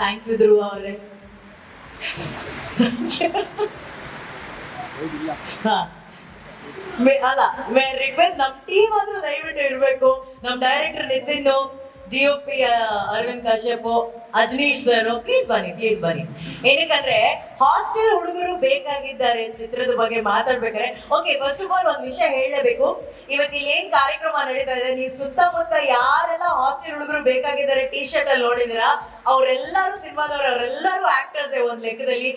Thank you ಧ್ರುವ ಅವರೇ. ಅಲ್ಲ request ನಮ್ ಟೀಮ್ ಆದ್ರೂ ದಯವಿಟ್ಟು ಇರ್ಬೇಕು. ನಮ್ director Nitin, DOP Aravind Kashyap, Ajneesh sir, please ಬನ್ನಿ. ಏನಕ್ಕಂದ್ರೆ ಹಾಸ್ಟೆಲ್ ಹುಡುಗರು ಬೇಕಾಗಿದ್ದಾರೆ ಚಿತ್ರದ ಬಗ್ಗೆ ಮಾತಾಡ್ಬೇಕಾದ್ರೆ. ಓಕೆ, ಫಸ್ಟ್ ಆಫ್ ಆಲ್ ಒಂದ್ ವಿಷಯ ಹೇಳಲೇಬೇಕು. ಇವತ್ತು ಇಲ್ಲಿ ಏನ್ ಕಾರ್ಯಕ್ರಮ ನಡೀತಾ ಇದೆ, ನೀವು ಸುತ್ತಮುತ್ತ ಯಾರೆಲ್ಲ ಹಾಸ್ಟೆಲ್ ಹುಡುಗರು ಬೇಕಾಗಿದ್ದಾರೆ T-shirt ಅಲ್ಲಿ ನೋಡಿದಿರಾ, ಅವರೆಲ್ಲರೂ ಸಿನಿಮಾದವ್ರು, ಅವರೆಲ್ಲರೂ ಆಕ್ಟರ್ಸ್ ಒಂದ್ ಲೆಕ್ಕದಲ್ಲಿ.